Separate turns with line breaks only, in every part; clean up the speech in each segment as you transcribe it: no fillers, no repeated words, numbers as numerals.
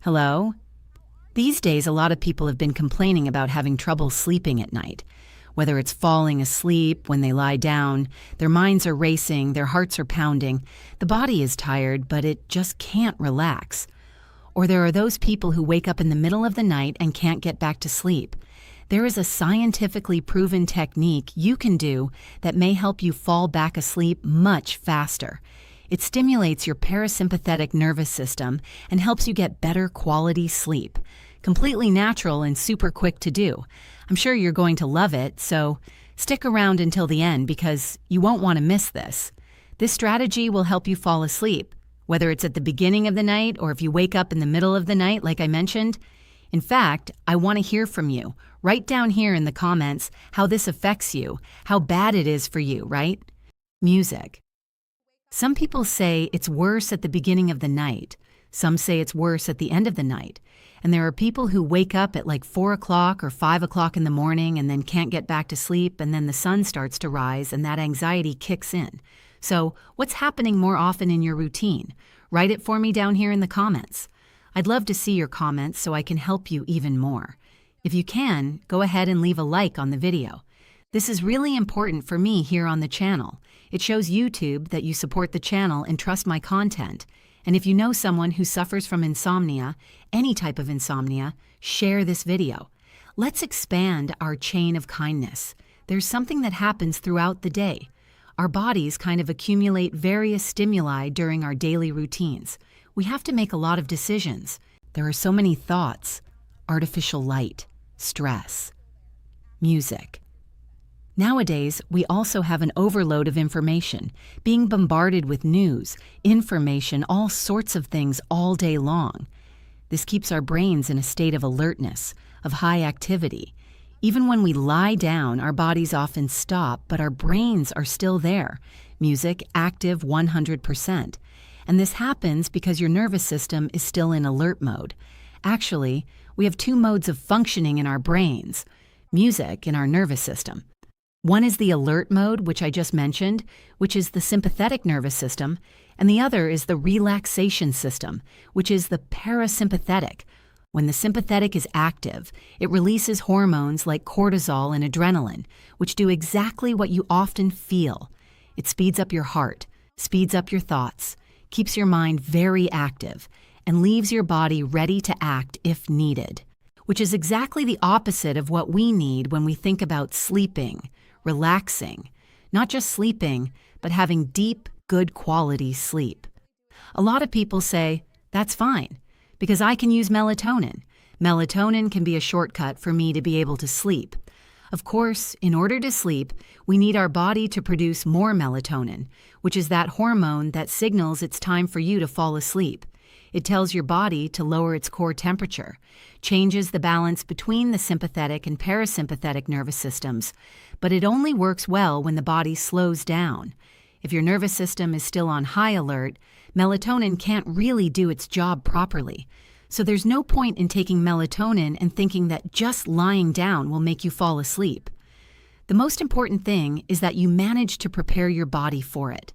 Hello? These days, a lot of people have been complaining about having trouble sleeping at night. Whether it's falling asleep when they lie down, their minds are racing, their hearts are pounding, the body is tired, but it just can't relax. Or there are those people who wake up in the middle of the night and can't get back to sleep. There is a scientifically proven technique you can do that may help you fall back asleep much faster. It stimulates your parasympathetic nervous system and helps you get better quality sleep. Completely natural and super quick to do. I'm sure you're going to love it, so stick around until the end because you won't want to miss this. This strategy will help you fall asleep, whether it's at the beginning of the night or if you wake up in the middle of the night like I mentioned. In fact, I want to hear from you. Write down here in the comments how this affects you, how bad it is for you, right? Music. Some people say it's worse at the beginning of the night. Some say it's worse at the end of the night. And there are people who wake up at like 4 o'clock or 5 o'clock in the morning and then can't get back to sleep, and then the sun starts to rise and that anxiety kicks in. So what's happening more often in your routine? Write it for me down here in the comments. I'd love to see your comments so I can help you even more. If you can, go ahead and leave a like on the video. This is really important for me here on the channel. It shows YouTube that you support the channel and trust my content. And if you know someone who suffers from insomnia, any type of insomnia, share this video. Let's expand our chain of kindness. There's something that happens throughout the day. Our bodies kind of accumulate various stimuli during our daily routines. We have to make a lot of decisions. There are so many thoughts, artificial light, stress, music. Nowadays, we also have an overload of information, being bombarded with news, information, all sorts of things all day long. This keeps our brains in a state of alertness, of high activity. Even when we lie down, our bodies often stop, but our brains are still there. Music active 100%. And this happens because your nervous system is still in alert mode. Actually, we have two modes of functioning in our brains, music and our nervous system. One is the alert mode, which I just mentioned, which is the sympathetic nervous system, and the other is the relaxation system, which is the parasympathetic. When the sympathetic is active, it releases hormones like cortisol and adrenaline, which do exactly what you often feel. It speeds up your heart, speeds up your thoughts, keeps your mind very active, and leaves your body ready to act if needed, which is exactly the opposite of what we need when we think about sleeping, relaxing, not just sleeping, but having deep, good quality sleep. A lot of people say, that's fine, because I can use melatonin. Melatonin can be a shortcut for me to be able to sleep. Of course, in order to sleep, we need our body to produce more melatonin, which is that hormone that signals it's time for you to fall asleep. It tells your body to lower its core temperature, changes the balance between the sympathetic and parasympathetic nervous systems, but it only works well when the body slows down. If your nervous system is still on high alert, melatonin can't really do its job properly. So there's no point in taking melatonin and thinking that just lying down will make you fall asleep. The most important thing is that you manage to prepare your body for it.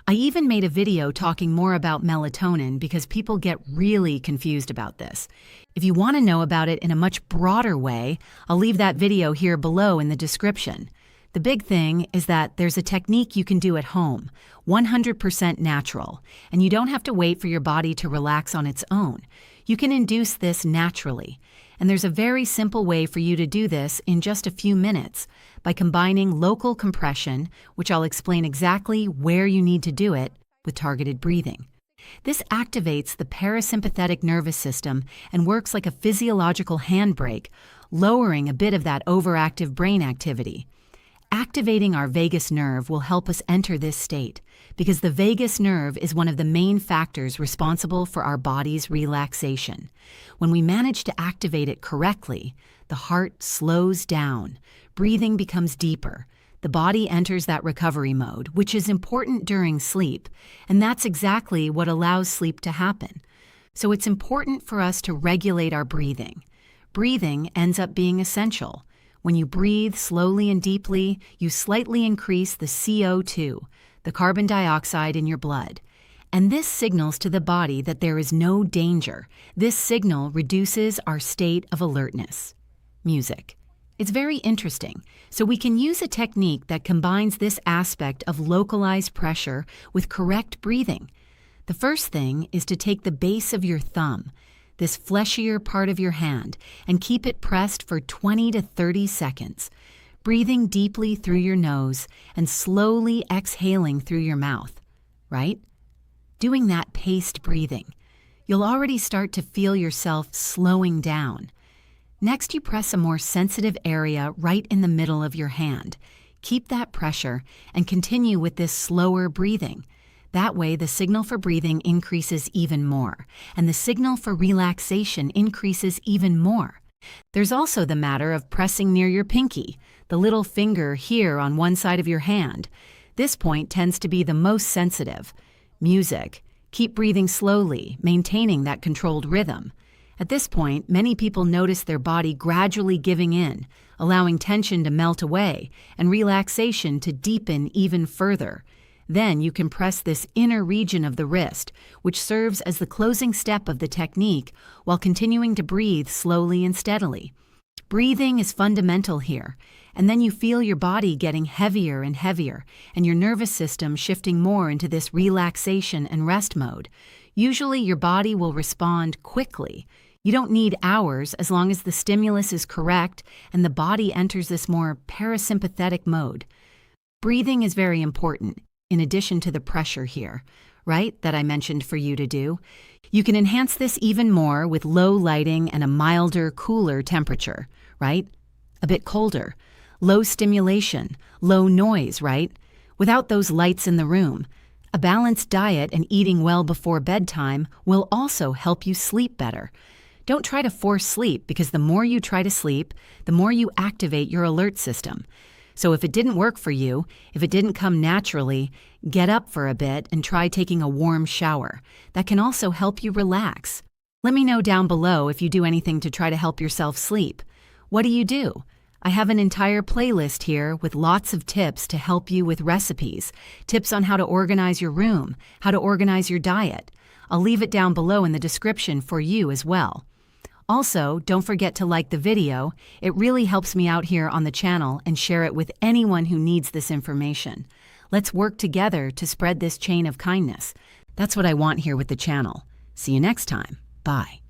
I even made a video talking more about melatonin because people get really confused about this. If you want to know about it in a much broader way, I'll leave that video here below in the description. The big thing is that there's a technique you can do at home, 100% natural, and you don't have to wait for your body to relax on its own. You can induce this naturally. And there's a very simple way for you to do this in just a few minutes by combining local compression, which I'll explain exactly where you need to do it, with targeted breathing. This activates the parasympathetic nervous system and works like a physiological handbrake, lowering a bit of that overactive brain activity. Activating our vagus nerve will help us enter this state because the vagus nerve is one of the main factors responsible for our body's relaxation. When we manage to activate it correctly, the heart slows down, breathing becomes deeper, the body enters that recovery mode, which is important during sleep, and that's exactly what allows sleep to happen. So it's important for us to regulate our breathing. Breathing ends up being essential. When you breathe slowly and deeply, you slightly increase the CO2, the carbon dioxide in your blood. And this signals to the body that there is no danger. This signal reduces our state of alertness. Music. It's very interesting. So we can use a technique that combines this aspect of localized pressure with correct breathing. The first thing is to take the base of your thumb, this fleshier part of your hand, and keep it pressed for 20 to 30 seconds, breathing deeply through your nose and slowly exhaling through your mouth, right? Doing that paced breathing. You'll already start to feel yourself slowing down. Next, you press a more sensitive area right in the middle of your hand. Keep that pressure and continue with this slower breathing. That way, the signal for breathing increases even more, and the signal for relaxation increases even more. There's also the matter of pressing near your pinky, the little finger here on one side of your hand. This point tends to be the most sensitive. Music. Keep breathing slowly, maintaining that controlled rhythm. At this point, many people notice their body gradually giving in, allowing tension to melt away and relaxation to deepen even further. Then you can press this inner region of the wrist, which serves as the closing step of the technique, while continuing to breathe slowly and steadily. Breathing is fundamental here, and then you feel your body getting heavier and heavier, and your nervous system shifting more into this relaxation and rest mode. Usually your body will respond quickly. You don't need hours as long as the stimulus is correct and the body enters this more parasympathetic mode. Breathing is very important, in addition to the pressure here, right, that I mentioned for you to do. You can enhance this even more with low lighting and a milder, cooler temperature, right? A bit colder. Low stimulation, low noise, right? Without those lights in the room. A balanced diet and eating well before bedtime will also help you sleep better. Don't try to force sleep, because the more you try to sleep, the more you activate your alert system. So if it didn't work for you, if it didn't come naturally, get up for a bit and try taking a warm shower. That can also help you relax. Let me know down below if you do anything to try to help yourself sleep. What do you do? I have an entire playlist here with lots of tips to help you with recipes, tips on how to organize your room, how to organize your diet. I'll leave it down below in the description for you as well. Also, don't forget to like the video. It really helps me out here on the channel, and share it with anyone who needs this information. Let's work together to spread this chain of kindness. That's what I want here with the channel. See you next time. Bye.